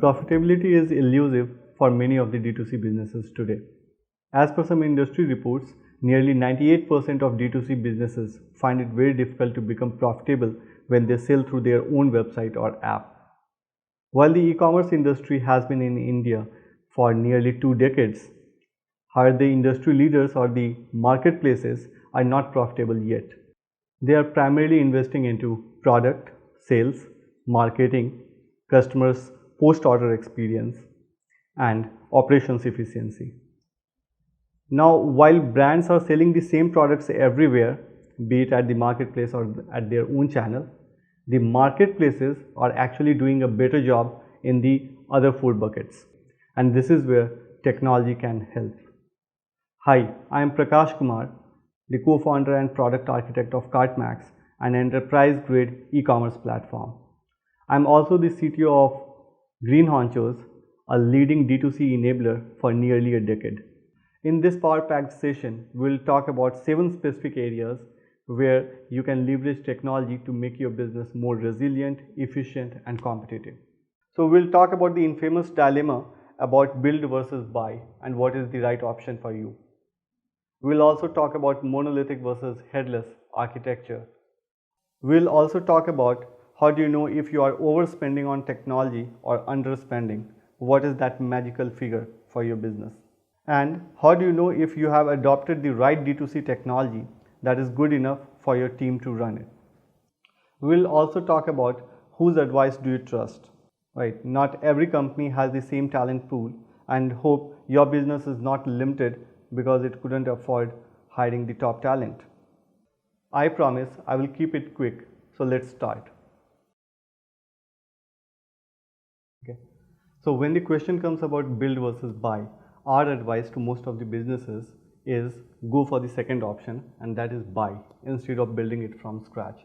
Profitability is elusive for many of the D2C businesses today. As per some industry reports, nearly 98% of D2C businesses find it very difficult to become profitable when they sell through their own website or app. While the e-commerce industry has been in India for nearly 2 decades, however, the industry leaders or the marketplaces are not profitable yet. They are primarily investing into product, sales, marketing, customers' post-order experience, and operations efficiency. Now, while brands are selling the same products everywhere, be it at the marketplace or at their own channel, the marketplaces are actually doing a better job in the other 4 buckets. And this is where technology can help. Hi, I am Prakash Kumar, the co-founder and product architect of Cartmax, an enterprise-grade e-commerce platform. I am also the CTO of Green Honchos, a leading D2C enabler for nearly a decade. In this power-packed session, we will talk about 7 specific areas where you can leverage technology to make your business more resilient, efficient, and competitive. So we'll talk about the infamous dilemma about build versus buy and what is the right option for you. We'll also talk about monolithic versus headless architecture. We'll also talk about how do you know if you are overspending on technology or underspending. What is that magical figure for your business? And how do you know if you have adopted the right D2C technology that is good enough for your team to run it? We'll also talk about whose advice do you trust, right? Not every company has the same talent pool, and hope your business is not limited because it couldn't afford hiring the top talent. I promise I will keep it quick, so let's start. Okay. So when the question comes about build versus buy, our advice to most of the businesses is go for the second option, and that is buy instead of building it from scratch.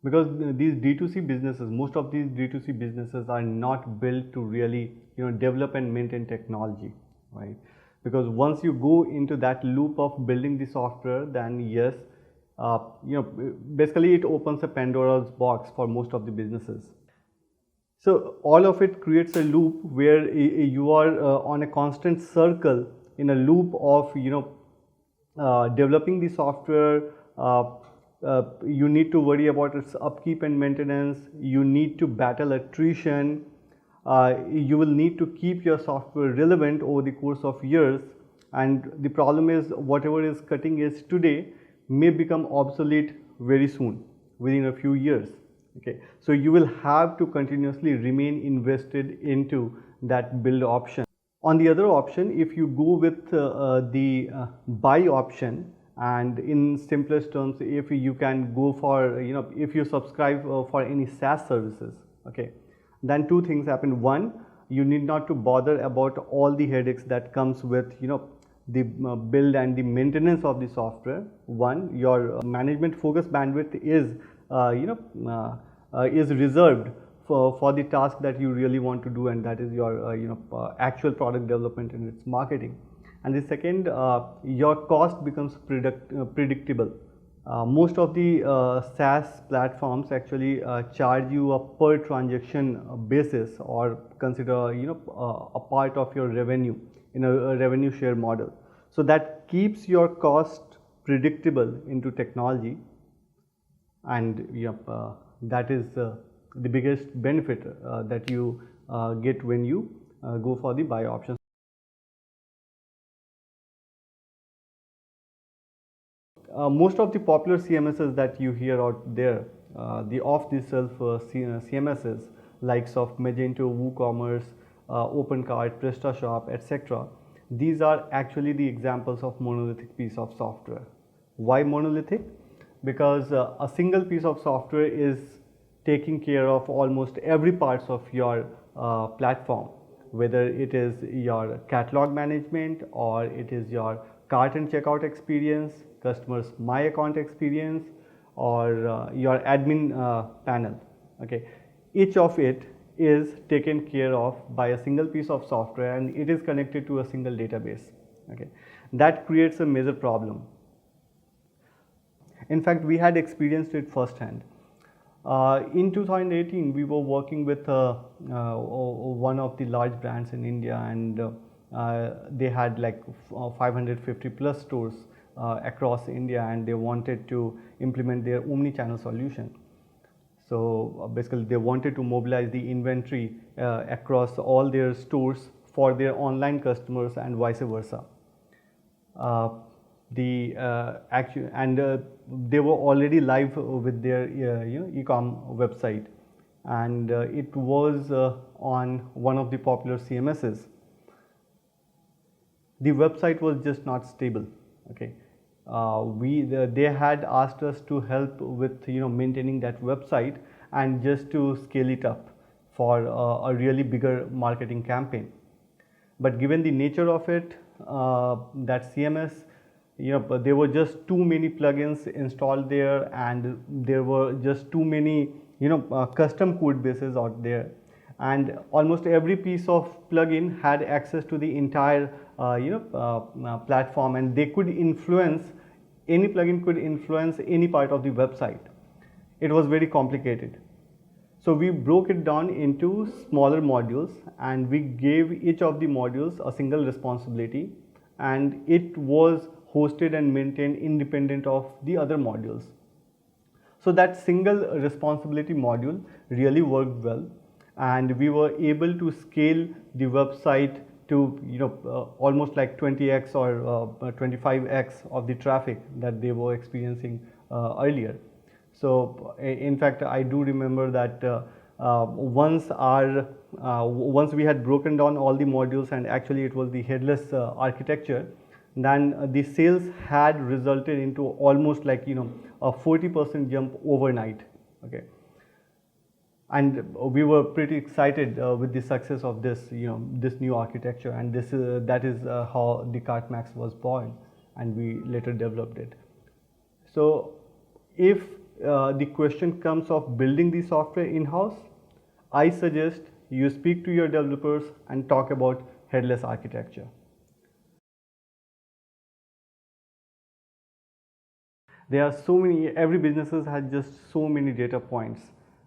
Because these D2C businesses, most of these D2C businesses are not built to really develop and maintain technology, right? Because once you go into that loop of building the software, then yes, basically it opens a Pandora's box for most of the businesses. So all of it creates a loop where you are on a constant circle in a loop of developing the software. You need to worry about its upkeep and maintenance. You need to battle attrition. You will need to keep your software relevant over the course of years. And the problem is whatever is cutting edge today may become obsolete very soon, within a few years. Okay, so you will have to continuously remain invested into that build option. On the other option, if you go with the buy option, and in simplest terms, if you can go for if you subscribe for any SaaS services, okay, then 2 things happen. One, you need not to bother about all the headaches that comes with the build and the maintenance of the software. One, your management focus bandwidth is is reserved for the task that you really want to do, and that is your actual product development and its marketing. And the second, your cost becomes predictable. Most of the SaaS platforms actually charge you a per transaction basis, or consider a part of your revenue in a revenue share model. So that keeps your cost predictable into technology, and that is the biggest benefit that you get when you go for the buy option. Most of the popular CMSs that you hear out there, the off-the-shelf CMSs likes of Magento, WooCommerce, OpenCart, PrestaShop, etc. These are actually the examples of monolithic piece of software. Why monolithic? Because a single piece of software is taking care of almost every parts of your platform, whether it is your catalog management, or it is your cart and checkout experience, customers my account experience, or your admin panel. Okay, each of it is taken care of by a single piece of software, and it is connected to a single database. Okay, that creates a major problem. In fact, we had experienced it firsthand. In 2018, we were working with one of the large brands in India, and they had like 550 plus stores across India, and they wanted to implement their omni-channel solution. So basically, they wanted to mobilize the inventory across all their stores for their online customers and vice versa. The actual and they were already live with their e-com website, and it was on one of the popular CMSs. The website was just not stable. Okay, they had asked us to help with maintaining that website and just to scale it up for a really bigger marketing campaign. But given the nature of it, that CMS, there were just too many plugins installed there, and there were just too many custom code bases out there, and almost every piece of plugin had access to the entire platform, and they could influence, any plugin could influence any part of the website. It was very complicated. So we broke it down into smaller modules, and we gave each of the modules a single responsibility, and it was hosted and maintained independent of the other modules. So that single responsibility module really worked well, and we were able to scale the website to almost like 20x or 25x of the traffic that they were experiencing earlier. So in fact, I do remember that once we had broken down all the modules, and actually it was the headless architecture, then the sales had resulted into almost like a 40% jump overnight. Okay, and we were pretty excited with the success of this this new architecture, and that is how the CartMax was born, and we later developed it. So if the question comes of building the software in-house, I suggest you speak to your developers and talk about headless architecture. There are so many, every businesses has just so many data points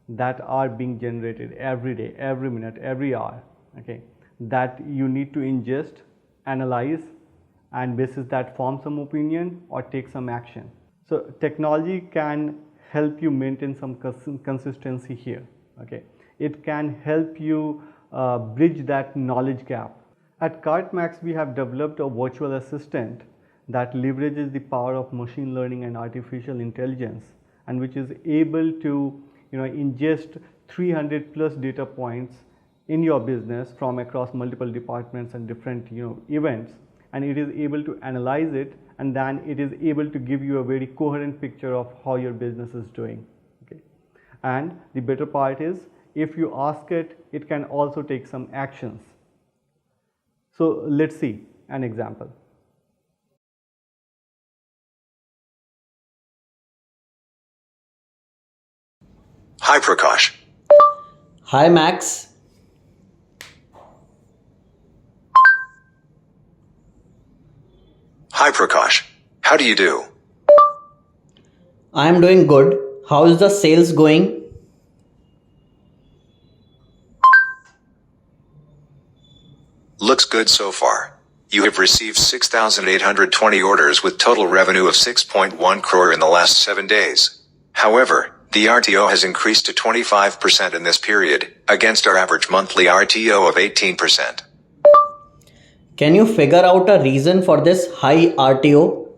that are being generated every day, every minute, every hour, okay, that you need to ingest, analyze, and basis that form some opinion or take some action. So technology can help you maintain some consistency here. Okay, it can help you bridge that knowledge gap. At CartMax, we have developed a virtual assistant that leverages the power of machine learning and artificial intelligence, and which is able to ingest 300 plus data points in your business from across multiple departments and different events, and it is able to analyze it, and then it is able to give you a very coherent picture of how your business is doing. Okay, and the better part is, if you ask it, it can also take some actions. So let's see an example. Hi Prakash. Hi Max. Hi Prakash. How do you do? I am doing good. How is the sales going? Looks good so far. You have received 6,820 orders with total revenue of 6.1 crore in the last 7 days. However, the RTO has increased to 25% in this period, against our average monthly RTO of 18%. Can you figure out a reason for this high RTO?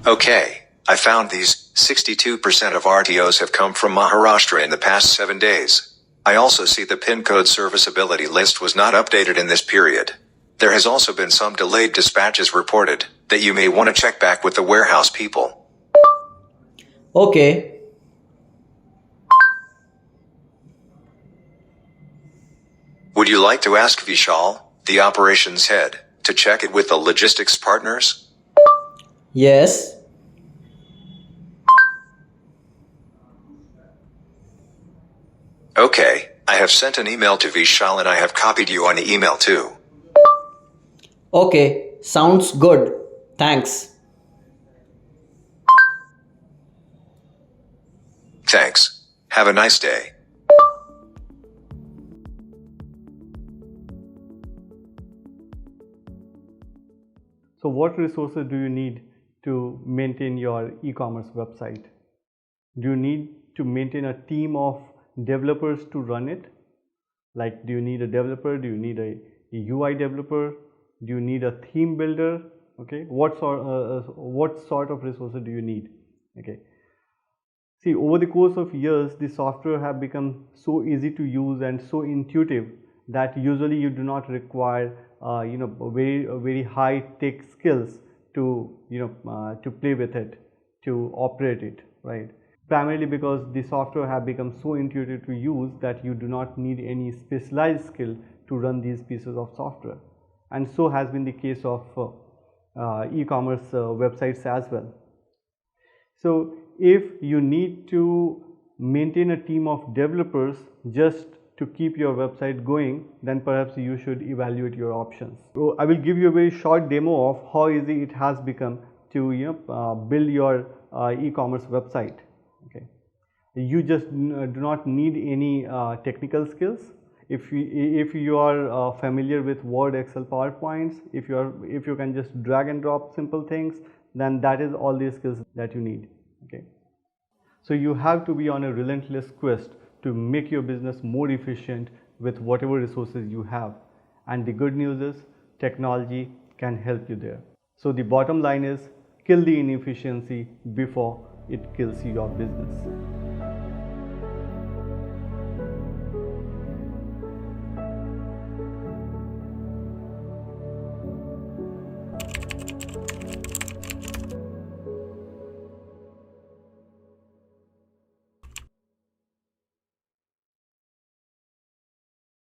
Okay, I found these. 62% of RTOs have come from Maharashtra in the past 7 days. I also see the PIN code serviceability list was not updated in this period. There has also been some delayed dispatches reported that you may want to check back with the warehouse people. Okay. Would you like to ask Vishal, the operations head, to check it with the logistics partners? Yes. Okay, I have sent an email to Vishal and I have copied you on the email too. Okay. Sounds good. Thanks. Thanks. Have a nice day. So what resources do you need to maintain your e-commerce website? Do you need to maintain a team of developers to run it? Like, do you need a developer? Do you need a UI developer? Do you need a theme builder? Okay, what sort of resources do you need? Okay, see, over the course of years, the software have become so easy to use and so intuitive that usually you do not require very high tech skills to to play with it, to operate it, right? Primarily because the software have become so intuitive to use that you do not need any specialized skill to run these pieces of software, and so has been the case of e-commerce websites as well. So if you need to maintain a team of developers just to keep your website going, then perhaps you should evaluate your options. So I will give you a very short demo of how easy it has become to build your e-commerce website. Okay, you just do not need any technical skills. If you are familiar with Word, Excel, PowerPoints, if you can just drag and drop simple things, then that is all the skills that you need. Okay, so you have to be on a relentless quest to make your business more efficient with whatever resources you have, and the good news is technology can help you there. So the bottom line is, kill the inefficiency before it kills your business.